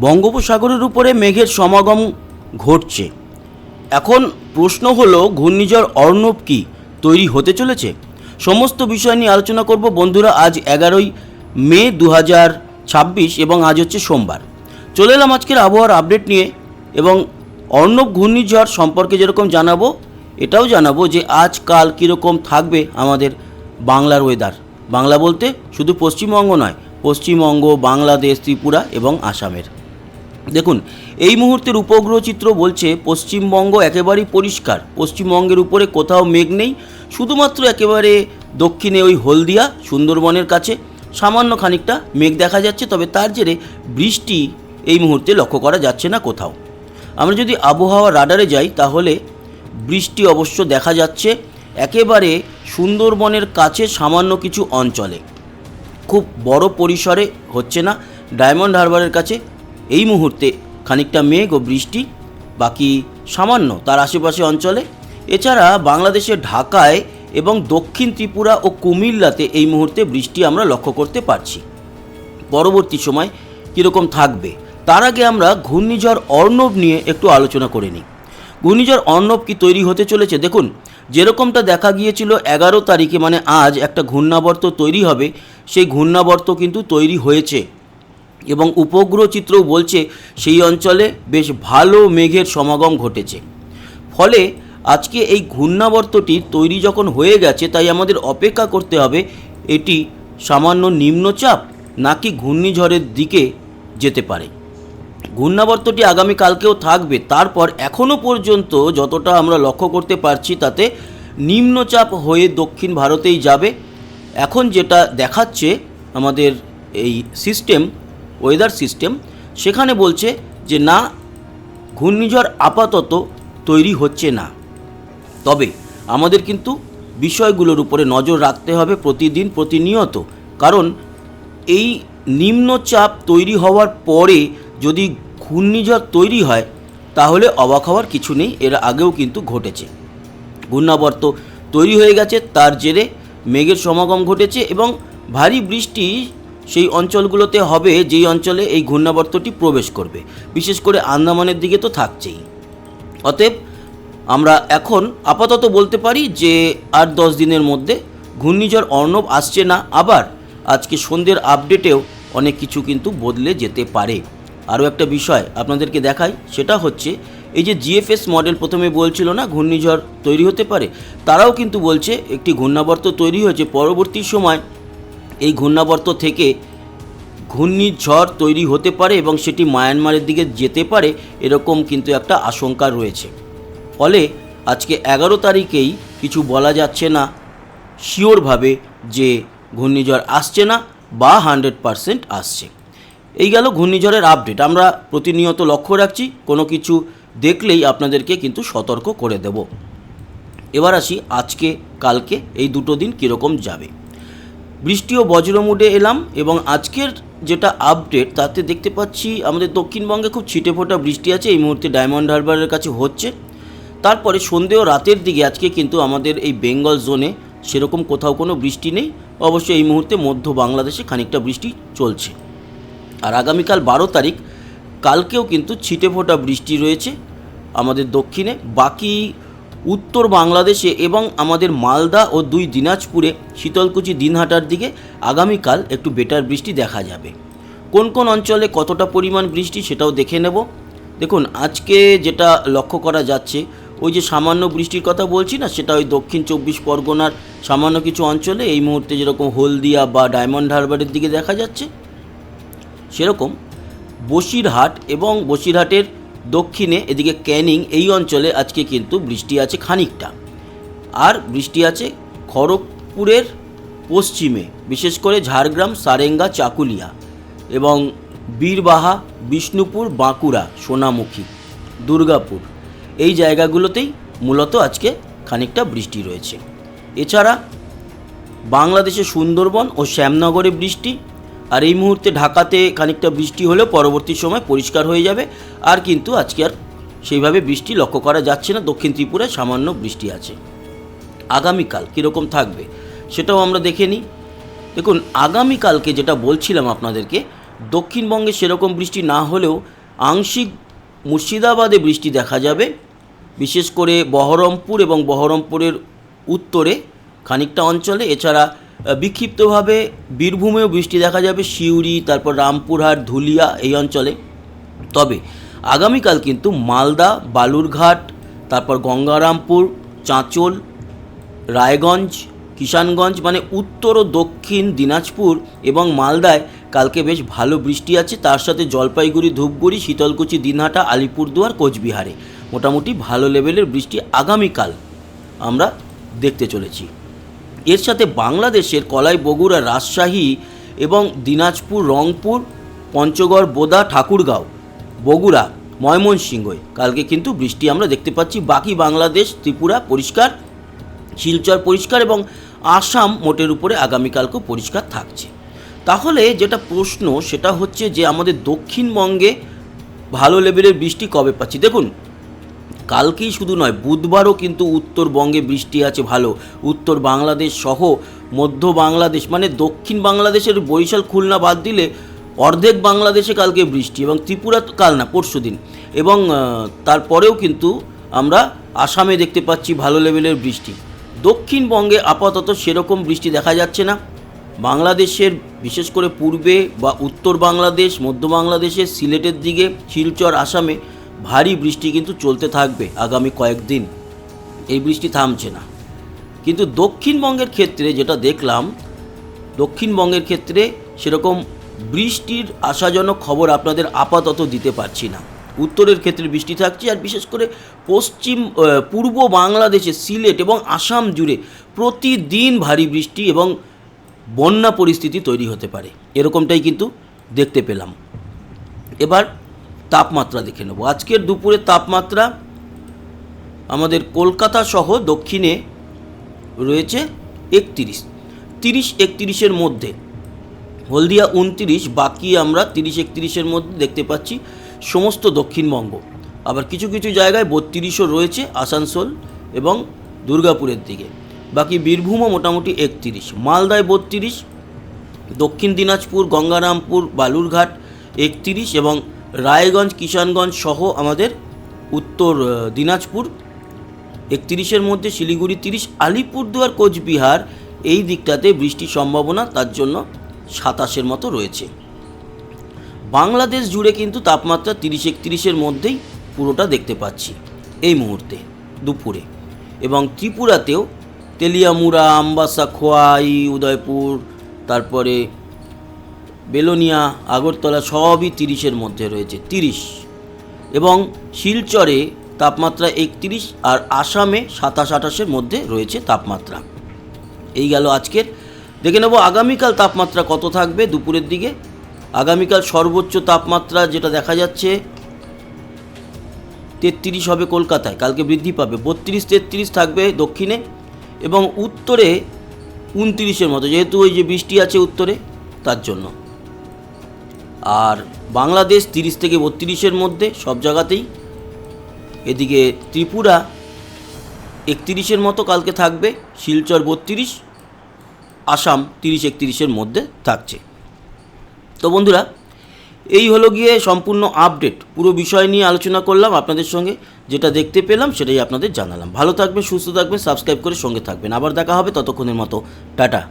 বঙ্গোপসাগরের উপরে মেঘের সমাগম ঘটছে। এখন প্রশ্ন হলো, ঘূর্ণিঝড় অর্ণব কি তৈরি হতে চলেছে? সমস্ত বিষয় নিয়ে আলোচনা করব বন্ধুরা। আজ 11ই মে 2026 এবং আজ হচ্ছে সোমবার। চলে এলাম আজকের আবহাওয়ার আপডেট নিয়ে এবং অর্ণব ঘূর্ণিঝড় সম্পর্কে যেরকম জানাবো, এটাও জানাবো যে আজকাল কীরকম থাকবে আমাদের বাংলার ওয়েদার। বাংলা বলতে শুধু পশ্চিমবঙ্গ নয়, পশ্চিমবঙ্গ, বাংলাদেশ, ত্রিপুরা এবং আসামের। দেখুন, এই মুহূর্তের উপগ্রহ চিত্র বলছে পশ্চিমবঙ্গ একেবারেই পরিষ্কার। পশ্চিমবঙ্গের উপরে কোথাও মেঘ নেই, শুধুমাত্র একেবারে দক্ষিণে ওই হলদিয়া সুন্দরবনের কাছে সামান্য খানিকটা মেঘ দেখা যাচ্ছে, তবে তার জেরে বৃষ্টি এই মুহূর্তে লক্ষ্য করা যাচ্ছে না কোথাও। আমরা যদি আবহাওয়া রাডারে যাই তাহলে বৃষ্টি অবশ্য দেখা যাচ্ছে একেবারে সুন্দরবনের কাছে সামান্য কিছু অঞ্চলে, খুব বড় পরিসরে হচ্ছে না। ডায়মন্ড হারবারের কাছে এই মুহূর্তে খানিকটা মেঘ ও বৃষ্টি, বাকি সামান্য তার আশেপাশে অঞ্চলে। এছাড়া বাংলাদেশের ঢাকায় এবং দক্ষিণ ত্রিপুরা ও কুমিল্লাতে এই মুহূর্তে বৃষ্টি আমরা লক্ষ্য করতে পারছি। পরবর্তী সময় কীরকম থাকবে তার আগে আমরা ঘূর্ণিঝড় অর্ণব নিয়ে একটু আলোচনা করে নিই। ঘূর্ণিঝড় অর্ণব কি তৈরি হতে চলেছে? দেখুন, যেরকমটা দেখা গিয়েছিল 11 তারিখে, মানে আজ একটা ঘূর্ণাবর্ত তৈরি হবে, সেই ঘূর্ণাবর্ত কিন্তু তৈরি হয়েছে এবং উপগ্রহ চিত্রও বলছে সেই অঞ্চলে বেশ ভালো মেঘের সমাগম ঘটেছে। ফলে আজকে এই ঘূর্ণাবর্তটি তৈরি যখন হয়ে গেছে, তাই আমাদের অপেক্ষা করতে হবে এটি সামান্য নিম্নচাপ নাকি ঘূর্ণিঝড়ের দিকে যেতে পারে। ঘূর্ণাবর্তটি আগামীকালকেও থাকবে, তারপর এখনও পর্যন্ত যতটা আমরা লক্ষ্য করতে পারছি তাতে নিম্নচাপ হয়ে দক্ষিণ ভারতেই যাবে। এখন যেটা দেখাচ্ছে আমাদের এই সিস্টেম, ওয়েদার সিস্টেম, সেখানে বলছে যে না, ঘূর্ণিঝড় আপাতত তৈরি হচ্ছে না। তবে আমাদের কিন্তু বিষয়গুলোর উপরে নজর রাখতে হবে প্রতিদিন, প্রতিনিয়ত, কারণ এই নিম্নচাপ তৈরি হওয়ার পরে যদি ঘূর্ণিঝড় তৈরি হয় তাহলে অবাক হওয়ার কিছু নেই। এর আগেও কিন্তু ঘটেছে, ঘূর্ণাবর্ত তৈরি হয়ে গেছে, তার জেরে মেঘের সমাগম ঘটেছে এবং ভারী বৃষ্টি সেই অঞ্চলগুলোতে হবে যেই অঞ্চলে এই ঘূর্ণাবর্তটি প্রবেশ করবে, বিশেষ করে আন্দামানের দিকে তো থাকছেই। অতএব আমরা এখন আপাতত বলতে পারি যে 8-10 দিনের মধ্যে ঘূর্ণিঝড় অর্ণব আসছে না। আবার আজকে সন্ধ্যের আপডেটেও অনেক কিছু কিন্তু বদলে যেতে পারে। আরও একটা বিষয় আপনাদেরকে দেখাই, সেটা হচ্ছে এই যে জিএফএস মডেল প্রথমে বলছিল না ঘূর্ণিঝড় তৈরি হতে পারে, তারাও কিন্তু বলছে একটি ঘূর্ণাবর্ত তৈরি হয়েছে, পরবর্তী সময় এই ঘূর্ণাবর্ত থেকে ঘূর্ণিঝড় তৈরি হতে পারে এবং সেটি মায়ানমারের দিকে যেতে পারে, এরকম কিন্তু একটা আশঙ্কা রয়েছে। ফলে আজকে 11 তারিখেই কিছু বলা যাচ্ছে না শিওরভাবে যে ঘূর্ণিঝড় আসছে না বা 100% আসছে। এই গেল ঘূর্ণিঝড়ের আপডেট। আমরা প্রতিনিয়ত লক্ষ্য রাখছি, কোনো কিছু দেখলেই আপনাদেরকে কিন্তু সতর্ক করে দেব। এবার আসি আজকে কালকে এই দুটো দিন কীরকম যাবে। বৃষ্টি ও বজ্রমুডে এলাম এবং আজকের যেটা আপডেট তাতে দেখতে পাচ্ছি আমাদের দক্ষিণবঙ্গে খুব ছিটেফোঁটা বৃষ্টি আছে, এই মুহূর্তে ডায়মন্ড হারবারের কাছে হচ্ছে। তারপরে সন্ধে ও রাতের দিকে আজকে কিন্তু আমাদের এই বেঙ্গল জোনে সেরকম কোথাও কোনো বৃষ্টি নেই। অবশ্যই এই মুহূর্তে মধ্য বাংলাদেশে খানিকটা বৃষ্টি চলছে। আর আগামীকাল 12 তারিখ, কালকেও কিন্তু ছিটেফোঁটা বৃষ্টি রয়েছে আমাদের দক্ষিণে। বাকি উত্তর বাংলাদেশে এবং আমাদের মালদা ও 2 দিনাজপুরে, শীতলকুচি, দিনহাটার দিকে আগামীকাল একটু বেটার বৃষ্টি দেখা যাবে। কোন কোন অঞ্চলে কতটা পরিমাণ বৃষ্টি সেটাও দেখে নেব। দেখুন, আজকে যেটা লক্ষ্য করা যাচ্ছে, ওই যে সামান্য বৃষ্টির কথা বলছি না, সেটা ওই দক্ষিণ 24 পরগনার সামান্য কিছু অঞ্চলে এই মুহূর্তে যেরকম হলদিয়া বা ডায়মন্ড হারবারের দিকে দেখা যাচ্ছে, সেরকম বসিরহাট এবং বসিরহাটের দক্ষিণে এদিকে ক্যানিং এই অঞ্চলে আজকে কিন্তু বৃষ্টি আছে খানিকটা। আর বৃষ্টি আছে খড়গপুরের পশ্চিমে, বিশেষ করে ঝাড়গ্রাম, সারেঙ্গা, চাকুলিয়া এবং বীরবাহা, বিষ্ণুপুর, বাঁকুড়া, সোনামুখী, দুর্গাপুর, এই জায়গাগুলোতেই মূলত আজকে খানিকটা বৃষ্টি রয়েছে। এছাড়া বাংলাদেশে সুন্দরবন ও শ্যামনগরে বৃষ্টি, আর এই মুহূর্তে ঢাকাতে খানিকটা বৃষ্টি হলেও পরবর্তী সময় পরিষ্কার হয়ে যাবে। আর কিন্তু আজকে আর সেইভাবে বৃষ্টি লক্ষ্য করা যাচ্ছে না, দক্ষিণ ত্রিপুরায় সামান্য বৃষ্টি আছে। আগামীকাল কীরকম থাকবে সেটাও আমরা দেখে নিই। দেখুন, আগামীকালকে যেটা বলছিলাম আপনাদেরকে, দক্ষিণবঙ্গে সেরকম বৃষ্টি না হলেও আংশিক মুর্শিদাবাদে বৃষ্টি দেখা যাবে, বিশেষ করে বহরমপুর এবং বহরমপুরের উত্তরে খানিকটা অঞ্চলে। এছাড়া বিক্ষিপ্তভাবে বীরভূমেও বৃষ্টি দেখা যাবে, সিউড়ি, তারপর রামপুরহাট, ধুলিয়া এই অঞ্চলে। তবে আগামীকাল কিন্তু মালদা, বালুরঘাট, তারপর গঙ্গারামপুর, চাঁচল, রায়গঞ্জ, কিষানগঞ্জ মানে উত্তর ও দক্ষিণ দিনাজপুর এবং মালদায় কালকে বেশ ভালো বৃষ্টি আছে। তার সাথে জলপাইগুড়ি, ধূপগুড়ি, শীতলকুচি, দিনহাটা, আলিপুরদুয়ার, কোচবিহারে মোটামুটি ভালো লেভেলের বৃষ্টি আগামীকাল আমরা দেখতে চলেছি। এর সাথে বাংলাদেশের কলাই, বগুড়া, রাজশাহী এবং দিনাজপুর, রংপুর, পঞ্চগড়, বোদা, ঠাকুরগাঁও, বগুড়া, ময়মনসিংহে কালকে কিন্তু বৃষ্টি আমরা দেখতে পাচ্ছি। বাকি বাংলাদেশ, ত্রিপুরা পরিষ্কার, শিলচর পরিষ্কার এবং আসাম মোটের উপরে আগামীকালকেও পরিষ্কার থাকছে। তাহলে যেটা প্রশ্ন সেটা হচ্ছে যে আমাদের দক্ষিণবঙ্গে ভালো লেভেলের বৃষ্টি কবে পাচ্ছি? দেখুন, কালকেই শুধু নয়, বুধবারও কিন্তু উত্তরবঙ্গে বৃষ্টি আছে ভালো। উত্তর বাংলাদেশ সহ মধ্য বাংলাদেশ মানে দক্ষিণ বাংলাদেশের বরিশাল, খুলনা বাদ দিলে অর্ধেক বাংলাদেশে কালকে বৃষ্টি, এবং ত্রিপুরা কাল না পরশু দিন, এবং তারপরেও কিন্তু আমরা আসামে দেখতে পাচ্ছি ভালো লেভেলের বৃষ্টি। দক্ষিণবঙ্গে আপাতত সেরকম বৃষ্টি দেখা যাচ্ছে না। বাংলাদেশের বিশেষ করে পূর্বে বা উত্তর বাংলাদেশ, মধ্য বাংলাদেশের সিলেটের দিকে, শিলচর, আসামে ভারী বৃষ্টি কিন্তু চলতে থাকবে আগামী কয়েকদিন। এই বৃষ্টি থামছে না। কিন্তু দক্ষিণবঙ্গের ক্ষেত্রে যেটা দেখলাম, দক্ষিণবঙ্গের ক্ষেত্রে সেরকম বৃষ্টির আশাজনক খবর আপনাদের আপাতত দিতে পারছি না। উত্তরের ক্ষেত্রে বৃষ্টি থাকছে, আর বিশেষ করে পূর্ব বাংলাদেশে সিলেট এবং আসাম জুড়ে প্রতিদিন ভারী বৃষ্টি এবং বন্যা পরিস্থিতি তৈরি হতে পারে, এরকমটাই কিন্তু দেখতে পেলাম। এবার তাপমাত্রা দেখে নেব। আজকের দুপুরের তাপমাত্রা আমাদের কলকাতা সহ দক্ষিণে রয়েছে 30-31 মধ্যে, হলদিয়া 29, বাকি আমরা 30-31 মধ্যে দেখতে পাচ্ছি সমস্ত দক্ষিণবঙ্গ। আবার কিছু কিছু জায়গায় 32ও রয়েছে আসানসোল এবং দুর্গাপুরের দিকে। বাকি বীরভূমও মোটামুটি 31, মালদায় 32, দক্ষিণ দিনাজপুর, গঙ্গারামপুর, বালুরঘাট 31 এবং রায়গঞ্জ, কিষানগঞ্জ সহ আমাদের উত্তর দিনাজপুর 31-এর মধ্যে, শিলিগুড়ি 30, আলিপুরদুয়ার, কোচবিহার এই দিকটাতে বৃষ্টির সম্ভাবনা তার জন্য 27-এর মতো রয়েছে। বাংলাদেশ জুড়ে কিন্তু তাপমাত্রা 30-31-এর মধ্যেই পুরোটা দেখতে পাচ্ছি এই মুহূর্তে দুপুরে, এবং ত্রিপুরাতেও তেলিয়ামুড়া, আমবাসা, খোয়াই, উদয়পুর, তারপরে বেলোনিয়া, আগরতলা সবই 30-এর মধ্যে রয়েছে, 30, এবং শিলচরে তাপমাত্রা 31 আর আসামে 27-28-এর মধ্যে রয়েছে তাপমাত্রা। এই গেল আজকের। দেখে নেব আগামীকাল তাপমাত্রা কত থাকবে দুপুরের দিকে। আগামীকাল সর্বোচ্চ তাপমাত্রা যেটা দেখা যাচ্ছে 33 হবে কলকাতায়, কালকে বৃদ্ধি পাবে, 32-33 থাকবে দক্ষিণে এবং উত্তরে 29-এর মতো, যেহেতু ওই যে বৃষ্টি আছে উত্তরে তার জন্য। আর বাংলাদেশ 30-32-এর মধ্যে সব জায়গাতেই। এদিকে ত্রিপুরা 31-এর মতো কালকে থাকবে, শিলচর 32, আসাম 30-31-এর মধ্যে থাকছে। তো বন্ধুরা, এই হলো গিয়ে সম্পূর্ণ আপডেট, পুরো বিষয় নিয়ে আলোচনা করলাম আপনাদের সঙ্গে, যেটা দেখতে পেলাম সেটাই আপনাদের জানালাম। ভালো থাকবেন, সুস্থ থাকবেন, সাবস্ক্রাইব করে সঙ্গে থাকবেন। আবার দেখা হবে, ততক্ষণের মতো টাটা।